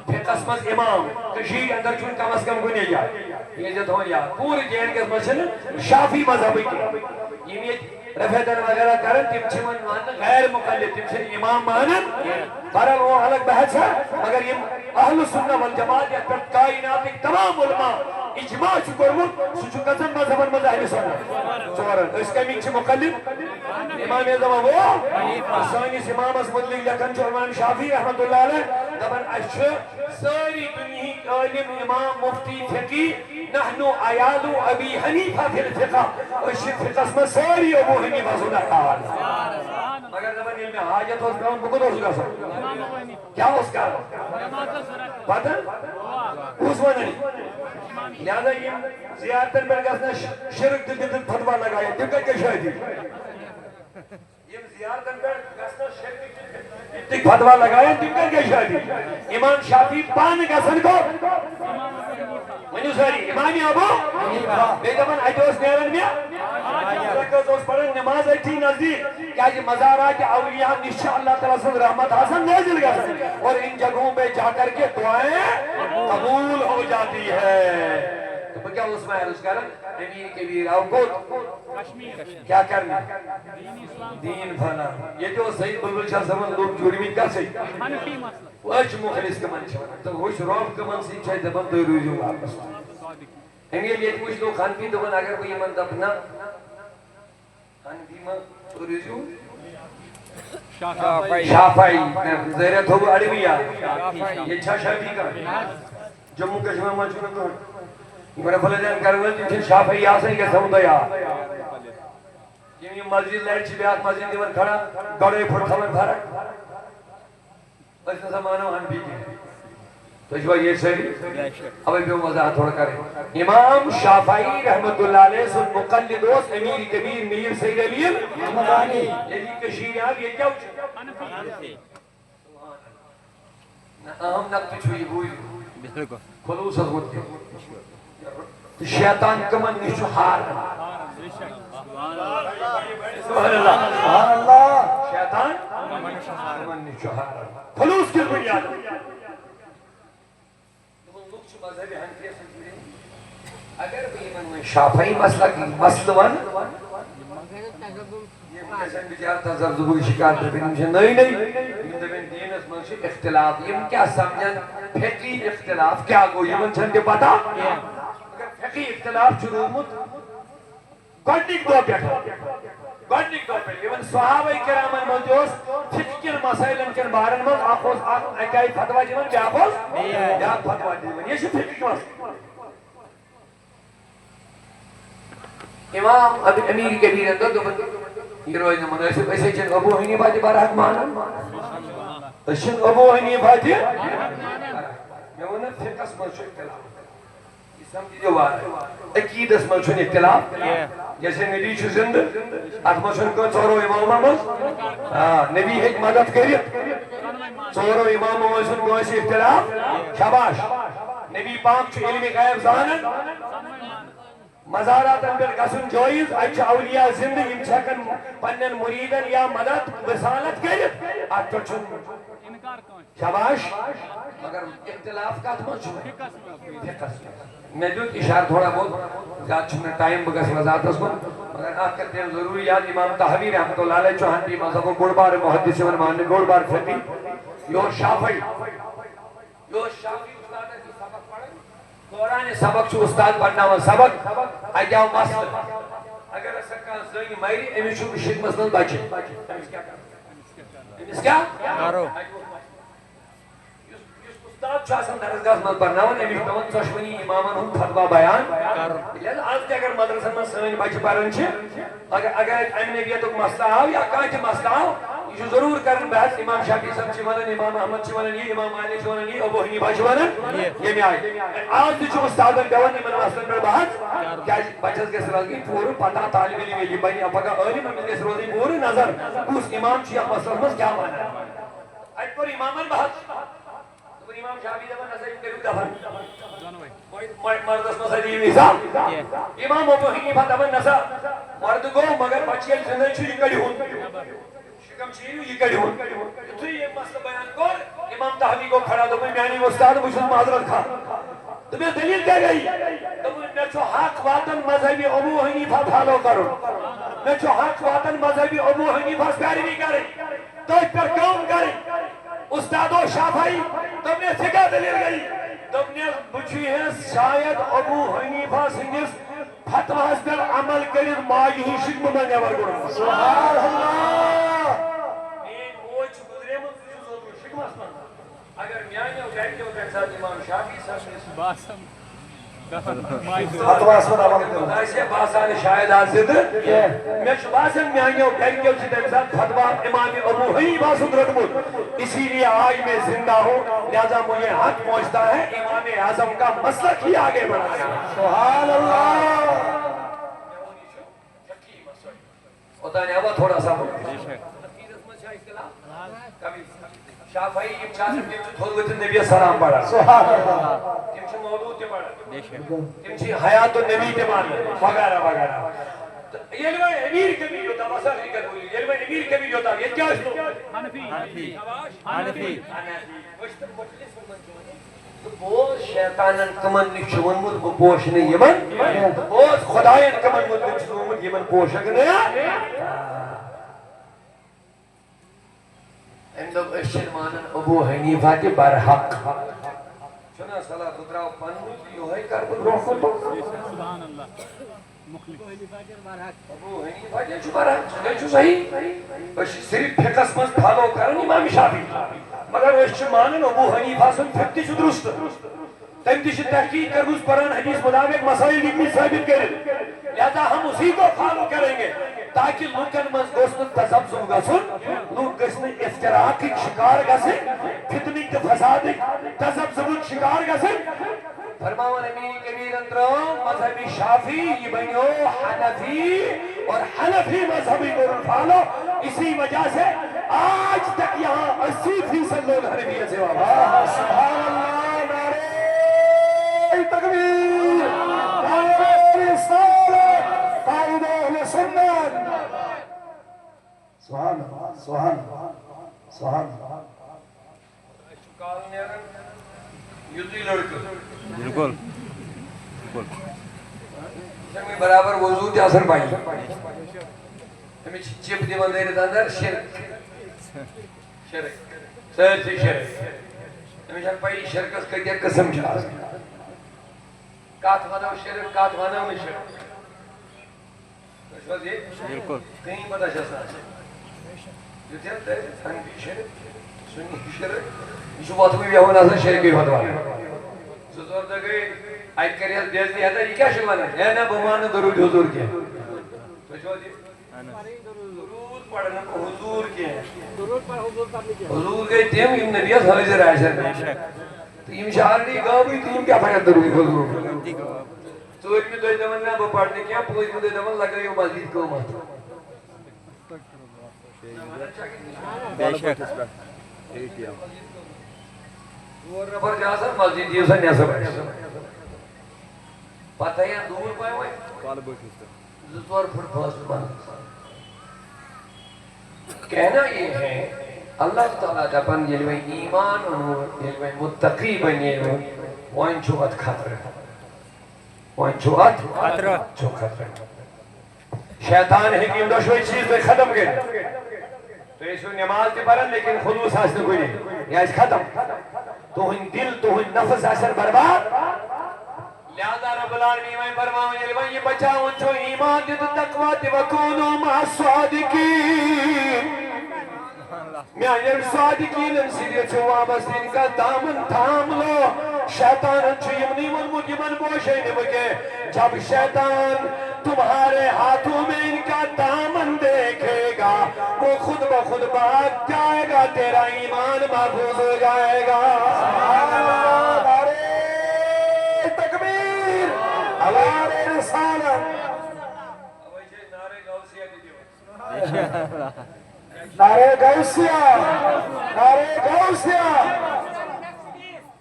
پھر قسمت امام کشیر اندر چون کم از کم گنے جائے یہ جت ہو یا پوری جین کے مسئلہ شافعی مذہبی کی یہ رفیدن وغیرہ کرن تم چھمن مانن غیر مقلد تم چھن امام مانن برل وہ الگ بحث ہے مگر یہ اہل سنہ والجماعت یا پر کائنات تمام علماء اجماع چکرمت سچو قسم مذہبن مذہب اہل سنہ چورن اس کمی چھ مقلد امام اعظم وہ سانیس امام اس مدلق لکن جو امام شافعی رحمت اللہ علیہ دبن اشو ساری دنہی عالم امام مفتی فقی نحنو عیالو ابی حنیفہ فی الفقہ اشد فقہ اسم ساری ابو حنیفہ صلی اللہ علیہ مگر دبن علم حاجت اس کا ان کو کدو سکا سکتا کیا اس کا پتہ اس ونی لہذا یہ زیارتن پر گسنا شرک دل فتوہ لگایا دقت کے شاہدی یہ زیارتن پر گسنا شرک دل فتوہ لگایا دقت کے شاہدی امام شافعی پان گسن کو منو ساری امامی ابو بیدبن اجوز نیرن میں رکھز اس پر نماز ایٹھی نزدیک کیا یہ مزارات اولیاء نشاء اللہ تعالیٰ سے رحمت حسن نازل گا اور ان جگہوں پہ جا کر کے دعائیں قبول ہو جاتی ہے تو کیا اس میں عرض کرن امیر کبیر او کو کیا کرنا دین فنا یہ جو سید بلبل شاہ زمان لوگ جوڑی کر سکتے وچ مخلص کمان چھو تو ہوش روب کمان سی چھے دبن تو روزو واپس امیر یہ کچھ لوگ خانفی دبن اگر کوئی من دبنا خانفی من تو روزو شافعی زیرت ہو اڑویا یہ چھا شافعی کا جموں کشمیر میں چھوڑا تو میرا فلجان کرول جن شافعی آسن کے سمودہ یا یہ مسجد لائٹ چھ بیات مسجد دیور کھڑا گڑے پھٹ تھمن بھرک اس کا زمانہ ہم بھی تو جو یہ صحیح اب بھی وضاحت تھوڑا کریں امام شافعی رحمت اللہ علیہ سن مقلد دوست امیر کبیر میر سید علی المدانی یہ کشیر یہاں یہ کیا ہوچھے اہم نقطی چھوئی ہوئی خلوص از ہوتی شیطان کمن نشو حار سبحان اللہ شیطان کمن نشو حار خلوص کی بنیاد اگر بھی من شافعی مسئلہ کی مسلمان یہ مکسن بچار تذرزبوی شکار در بینم نہیں یہ دبین دین اس منشی اختلاف یہ کیا سمجھن فقی اختلاف کیا گو یہ من چھنٹے پتا اگر فقی اختلاف شروعمت گوڑنک دو پیٹھا گوڑنک دو پیٹھا یہ صحابہ کرامن موجوز فقہ کن مسائلن کن بارن من آخوز اکائی فتوہ جیمن بیا آخوز یا فتوہ جیمن یہ فقہ کی مسئلہ امام امیر کبیر اندر دو یہ روز مناسب ایسے چن ابو حنیفہ جی بارہ مانا چن ابو حنیفہ جی میں وہ نا فقہ سمجھو اختلاف یہ سمجھی جو بات ہے عقید سمجھو اختلاف جیسے نبی چھو زند اتمشن کو چورو امام آمد نبی ایک مدد کریت چورو امام آمد کو ایسی اختلاف شباش نبی پاک چھو علم غیب زانن مزاراتن پہ گھن جائز اتھ اولیاء زندہ یم ہیکن پنن مریدن یا مدد وسالت کرت ات پہ شاباش مگر اختلاف کت من میں دیت اشارہ تھوڑا بہت زیادہ چھنے ٹائم بگس وضاحت کو مگر آپ کرتے ہیں ضروری یاد امام تحوی رحمت اللہ علیہ چوہنی مذہب گوڑ بار محدث من ماننے گوڑ بار فتی یور شافعی استاد ہے سبق پڑھے قرآن سبق چھو استاد پڑھنا ہوا سبق آجاؤ مسئلہ اگر ایسا کہاں زنی مائری امی چھو بشک مسئلہ بچے امس کیا کرو استاد چھو آسان درسگاہ من پڑھناون امی چھو پیون چشمنی امامان ہم فتوہ بیان لہذا آج اگر مدرسہ من سوین بچے پڑھن چھے اگر امنیتک مسئلہ آو یا کانچ مسئلہ آو یہ ضرور کرن بحث امام شافعی صاحب چھ ونن امام احمد چھ ونن یہ امام مالک چھ ونن یہ ابو حنیفہ چھ ونن یہ میں آئی آج تہ استادن پیون یمن مسئلن پر بحث کیا بچس گژھِ روزٕنۍ پوٗرٕ پتہ طالب علم ییٚلہِ بنہِ پگاہ عٲلِم أمِس گژھِ روزٕنۍ پوٗرٕ نظر کُس امام چھُ یتھ مسلس منٛز کیٛاہ ونان اتہِ کوٚر امامن بحث دوٚپُن امام شافعی دپان نسا یِم کٔرِو دفن مردس نسا دِیِو حساب امام ابو حنیفہ دپان نسا مرد گوٚو مگر بچہِ ییٚلہِ زِندٕ چھُ یہِ کٔڑۍہوٗن شکم چیئیو یہ کڑھون تو یہ مسئلہ بیان کر امام تحوی کو کھڑا تو میانی استاد بچھل معذرت کھا تو میں دلیل کیا گئی تو میں چھو حق واتن مذہبی ابو حنیفہ پھالو کرو میں چھو حق واتن مذہبی ابو حنیفہ پیروی کرے تو اس پر کام کرے استاد و شافعی تو میں سکا دلیل گئی تو میں بچھی ہے شاید ابو حنیفہ سنگس فتوہس پر عمل کرد ماجی ہی شکم میں نیور کرو سبحان اللہ این موج گزرے من شکم اسمان اگر میانی و گھر کے وقت ساتھ امام شافعی صاحب باسم فتوہس پر عمل کرو ایسے باسان شاید آزد میں باسم میانی و گھر کے وقت ساتھ فتوہ امام ابو حنیفہ سدرت اسی لیے آج میں زندہ ہوں لہذا مجھے حق پہنچتا ہے امام اعظم کا مسلک ہی آگے بڑھا ہے سبحان اللہ ہوتا نہیں ہوا تھوڑا سا کبھی شافعی ابچاس کے تھوڑوت نبی سلام پڑھا سبحان اللہ تم چھو موضوع تے پڑھا تم چھو حیات النبی تے پڑھا وغیرہ وغیرہ یہ لوگ امیر کبھی ہوتا مسئلہ حقیقت ہوئی یہ لوگ امیر کبھی ہوتا یہ کیا اس لوگ حنفی بوز شیطانن کمن نکش ونمت بو پوشن یمن بوز خدایان کمن نکش ونمت یمن پوشک نیا اندو اشن مانن ابو حنیفہ کے برحق چنا صلاح خدراو پنمت یہ ہے کربن روح کو سبحان اللہ ابو حنیفہ کے جو برحق جو صحیح صرف فقس مز پھالو کرن امام شافعی مگر اس مانن ابو حنیفہ سن فقہ چھ درست تم تہ تحقیق کرمس قرآن حدیث مطابق مسائل علمی ثابت کریں لہذا ہم اسی کو فالو کریں گے تاکہ لوکن مز گوسن تذبذب گژھن لوگ گژھن افتراق شکار گژھن فتنہ تہ فساد تذبذب شکار گژھن فرماون امیر کبیر اندرو مذہبی شافعی یہ بنیو حنفی اور حنفی مذہبی کو فالو اسی وجہ سے آج تک یہاں 80% لوگ حنفیت سے وابستہ سبحان اللہ نعرہ تکبیر نعرہ رسالت قائد اہل سنت سبحان اللہ سبحان اللہ سبحان اللہ کال نیرن یوتی لڑکا بالکل بالکل برابر وضو تے اثر پائی ہمیں چپ دیوان دے رہتا اندر شرک سر سے شرک ہمیں شرک پائی شرکس کتیا قسم چاہا کات ونو شرک کات ونو میں شرک بالکل کہیں پتہ شاسنا جو تھے ہم تیرے حنفی شرک سنی شرک یہ بات ہوئی بیاہون آسان شرک بھی فتوہ سزور دا گئی آئی کریت بیزنی ہے یہ کیا شکوانا ہے نا بمان درود حضور کے سوچو جی درود پڑھنا کو حضور کے حضور گئی تیم ام نبیت حضر عائشہ تیم شہرنی گاو بھی تیم کیا پڑھنا درود حضور سوچ میں دوئی دمن نا با پڑھنے کیا پوچھ میں دوئی دمن لگا یہ مزید کو مات بے شک وہ ربر جہاں سر مسجد دیو سن نیسا بیٹھ پتہ ہے دور پائے ہوئے زور پھٹ فاصل بند کہنا یہ ہے اللہ تعالیٰ دپن ییٚلہِ وۄنۍ ایمان اونو ییٚلہِ وۄنۍ متقی بنیو وۄنۍ چھُ اتھ خطرٕ وۄنۍ چھُ اتھ خطرٕ شیطان ہیٚکہِ یِم دۄشوے چیٖز تۄہہِ ختم کٔرِتھ تُہۍ ٲسِو نٮ۪ماز تہِ پران لیکن خلوص آسہِ نہٕ کُنی یہِ آسہِ ختم تُہٕنٛدۍ دِل تُہٕنٛدۍ نفس آسن برباد لہذا رب العالمین وۄنۍ فرماوان ییٚلہِ وۄنۍ یہِ بچاوُن چھُ ایمان تہِ تہٕ تقوا تہِ وَکوٗنُوا مع الصادقیٖن میانٮ۪ن صادقیٖنن سۭتۍ چھُ وابستہٕ ان کا دامن تھام لو شیطانن چھُ یِمنٕے ووٚنمُت یِمن بوشے نہٕ بہٕ کینٛہہ جب شیطان تمہارے ہاتھوں میں ان کا دامن دیکھے گا وہ خود بخود بھاگ جائے گا تیرا ایمان محفوظ ہو جائے گا تکبیر نعرہ رسالت نعرہ غوثیہ نعرہ غوثیہ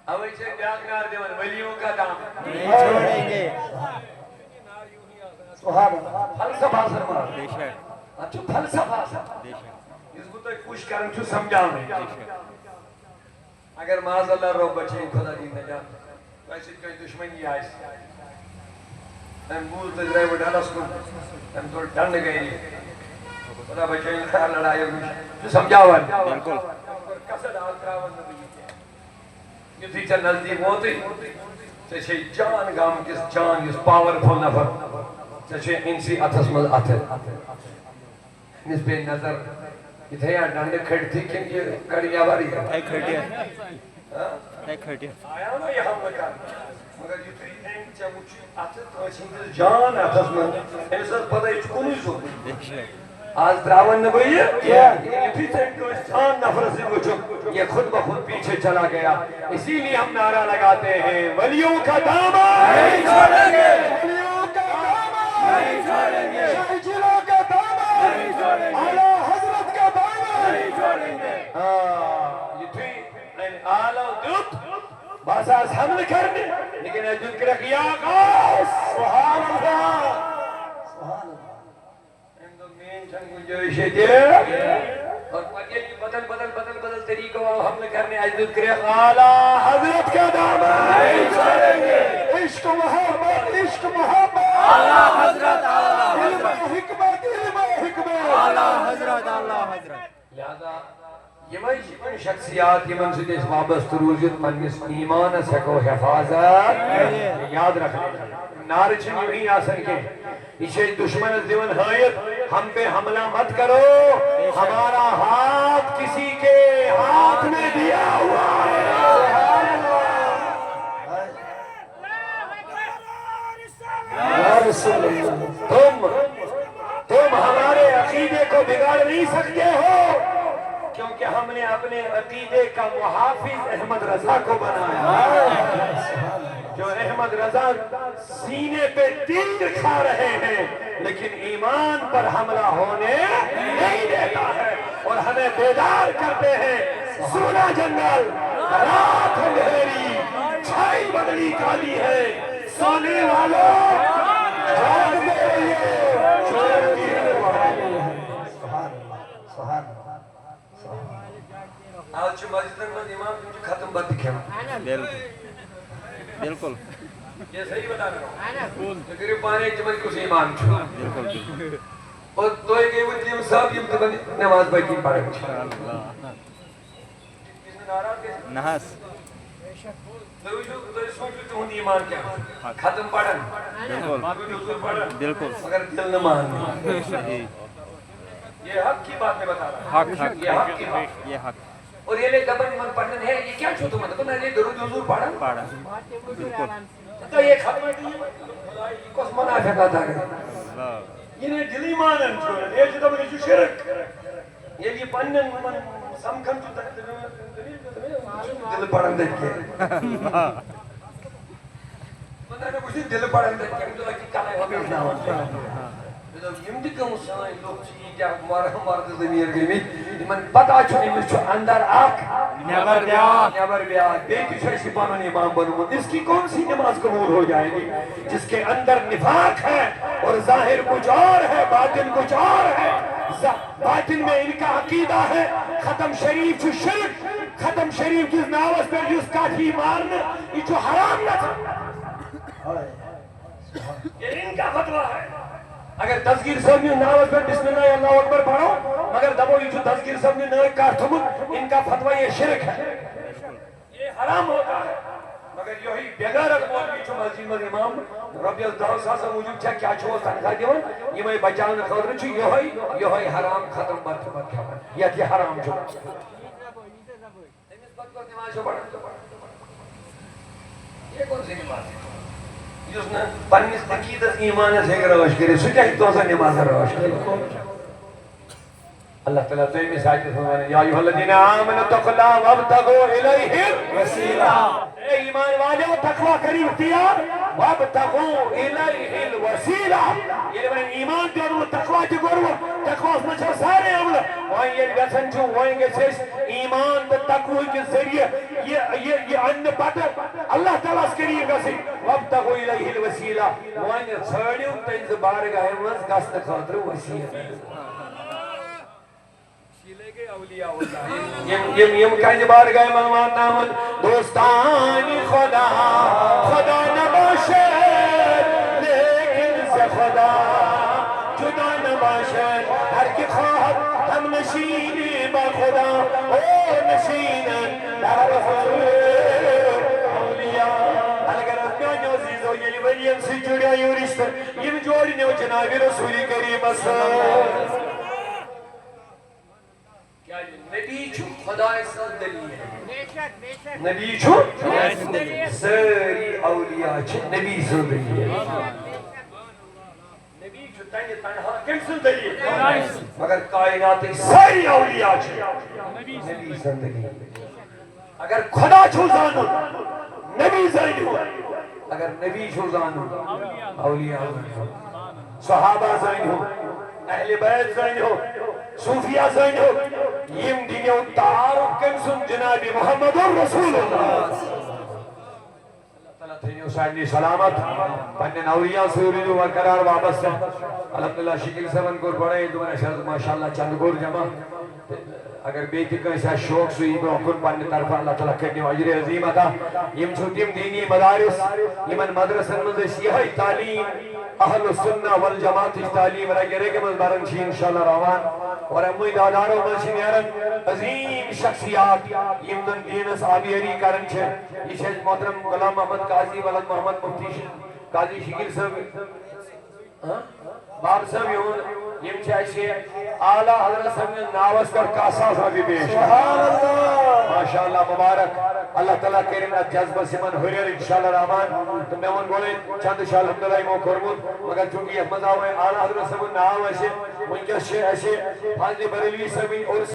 اوے چھے بیاکھ نعرہ دیوان ولیوں کا دامن چھوڑیں گے سبحان اللہ فلسفہ سرمان اچھو فلسفہ اس کو تو کچھ کرن چھو سمجھاؤں اگر معاذ اللہ رو بچیں خدا دی نجات ویسے کوئی دشمنی آئیس ہم بول تجرائے وہ ڈالس کو ہم تو ڈنڈ گئی خدا بچیں خیال لڑائی جو سمجھاؤں بالکل کسد آتراون نبی یہ تیچر نزدیک ہوتی چاہے جان گام کس جان کس پاورفل نفر چاہے انسی اتھس مل اتھر اس پہ نظر اتھے یہاں ڈنڈ کھڑ تھی کہ یہ کڑیا باری ہے ایک کھڑیا آیا نا یہ ہم لکھا مگر یہ تھی اینک چاہ مجھے اتھر تو چنگل جان اتھس مل انسان پتہ ہی چکونی سو آج دراون نبی یہ بھی تھے کہ اس جان نفر سے وچھو یہ خود بخود پیچھے چلا گیا اسی لیے ہم نعرہ لگاتے ہیں ولیوں کا دامن نہیں چھوڑیں گے ولیوں کا دامن نہیں چھوڑیں گے شاہجلوں کا دامن نہیں چھوڑیں گے اعلیٰ حضرت کا دامن نہیں چھوڑیں گے یہ تھی آلہ دت بازاز حمل کرنے لیکن ایجن کرک یا غوث سبحان اللہ سبحان اللہ اور بدل طریقوں حمل کرنے عزت کرے اعلیٰ حضرت کا دامن نہیں چھوڑیں گے عشق محبت اعلیٰ حضرت علم حکمت اعلیٰ حضرت لہذا یمن شخصیات یمن سے اس وابست روزت پنس ایمان سکو حفاظت یاد رکھنے نعرہ چھنی نہیں آسن کے اسے دشمن دیون حایت ہم پہ حملہ مت کرو ہمارا ہاتھ کسی کے ہاتھ میں دیا ہوا ہے تم ہمارے عقیدے کو بگاڑ نہیں سکتے ہو کیونکہ ہم نے اپنے عقیدے کا محافظ احمد رضا کو بنایا جو احمد رضا سینے پہ تیر کھا رہے ہیں لیکن ایمان پر حملہ ہونے نہیں دیتا ہے اور ہمیں بیدار کرتے ہیں سونا جنگل رات اندھیری چھائی بدلی کالی ہے سونے والوں جاگتے رہیے آج مسجدن میں امام تم ختم بات دکھیں بالکل یہ صحیح بتا رہا ہوں قریب پانے جمعہ کس امام چھو اور دوئے گئے وہ دیم صاحب یم تو بندی نماز باقی پڑھے کس نے ناراض کیسے نحس دوئے سوچو تو ہوں ایمان کیا ختم پڑھن بالکل مگر دل نہ مان صحیح یہ حق کی بات میں بتا رہا ہوں حق یہ حق کی بات یہ حق اور یہ لے دبن من پڑھن ہے یہ کیا چھو تو مطلب میں یہ درود حضور پڑھا بالکل تو یہ ختم ہے یہ کس منافق آتا ہے یہ نے دلی مانن چھو یہ جو دبن جو شرک یہ پنن من سمکھن جو دل پڑھن دیکھ کے میں نے کچھ دل پڑھن دیکھ کے مجھے لگی کالے ہو گئے يمدكم ساين لوگ چیز مرد ضمیر گمت یمن پتہ چھ امس چھ اندر اخ نیبر بیاکھ بیٹی چھ پنن امام بنمت اس کی کون سی نماز قبول ہو جائے گی جس کے اندر نفاق ہے اور ظاہر کچھ اور ہے باطن کچھ اور ہے باطن میں ان کا عقیدہ ہے ختم شریف چھ شرک ختم شریف کس ناوس پر جس کاٹھی مارنا یہ چھ حرام نہ تھا یہ ان کا فتویٰ ہے اگر تذکیر صاحب نے ناوز پر بسم اللہ اللہ اکبر پڑھو مگر دبو یہ جو تذکیر صاحب نے نئے کارتھمت ان کا فتویٰ یہ شرک ہے یہ حرام ہوتا ہے مگر یہی بیگارت مولوی چھو مسجد میں امام ربی اللہ ساسا موجود چھا کیا چھو تنخواہ دیون یہ میں بچان خاطر چھو یہی حرام ختم مرتبت کیا یہ حرام چھو یہ کون سی نماز ہے جس نے پنیس عقیدت ایمان سے روش کرے سو کیا تو سے نماز روش کرے اللہ تعالیٰ تو میں ساتھ فرمانے یا ایھا الذین آمنوا اتقوا اللہ وابتغوا الیہ الوسیلہ اے ایمان والو تقوی کری اختیار وابتغوا الیہ الوسیلہ یہ میں ایمان دے اور تقوی دے گورو تقوی اس میں سارے عمل وہاں یہ گژھن چھو وہاں گژھس ایمان تے تقوی کے ذریعے یہ ان پتہ اللہ تعالیٰ اس قریب گژھِ وابتغوا الیہ الوسیلہ وہاں ژھانڈیو تہنٛزِ بارگاہ منٛز گژھنہٕ خٲطرٕ وسیلہ یم کنج بارگاہ منوان نامن دوستانی خدا خدا نباشد لیکن سے خدا جدا نباشد ہر کی خواہد ہم نشینی با خدا او نشینن در اولیاء اگر اتنا عزیز ہو یلی ولیم سے جڑیا یو رشتہ یم جوڑی نیو جناب رسول کریم صلی نبی چھو خدا سن دلیل نبی چھو ساری اولیاء چھو نبی سن دلیل نبی چھو تنہا کم سن دلیل مگر کائنات ساری اولیاء چھو نبی سن دلیل اگر خدا چھو زانو نبی زانو اگر نبی چھو زانو اولیاء صحابہ زانو اہل بیت زانو صوفیہ زینو یم دینیو تعارف کم سن جناب محمد رسول اللہ اللہ تعالیٰ تھینیو سائنی سلامت پنن اولیاء سوریدو وقرار واپس الحمدللہ شکل سمن کو بڑھے دوبارہ شرط ماشاءاللہ چند گور جمع اگر بیتی کیسا شوق سوئی برکن پنن طرف اللہ تعالیٰ کرنیو عجر عظیم عطا یم چھوٹیم دینی مدارس یمن مدرسن مزش یہی تعلیم اہل السنہ والجماعت تعلیم رگرے کے مزبارن چھی انشاءاللہ روان اور امی دادارو ملشن یارن عظیم شخصیات یمدن دینس آبیری کرن چھے یہ شہد محترم غلام محمد قاضی ولد محمد مفتی قاضی شکل صاحب باب صاحب یون یم چھے اعلیٰ حضرت صاحب نے ناوز کر کاسا صاحبی پیش ماشاءاللہ مبارک اللہ تعالیٰ کرن جذبہ سمن حریر انشاءاللہ رحمان تو میں ان بولے چند شاء الحمدللہ امو کرمود مگر چونکہ یہ مزاوے اعلیٰ حضرت صاحب ناو ایسے منکس چھے ایسے فاضل بریلوی صاحبی اور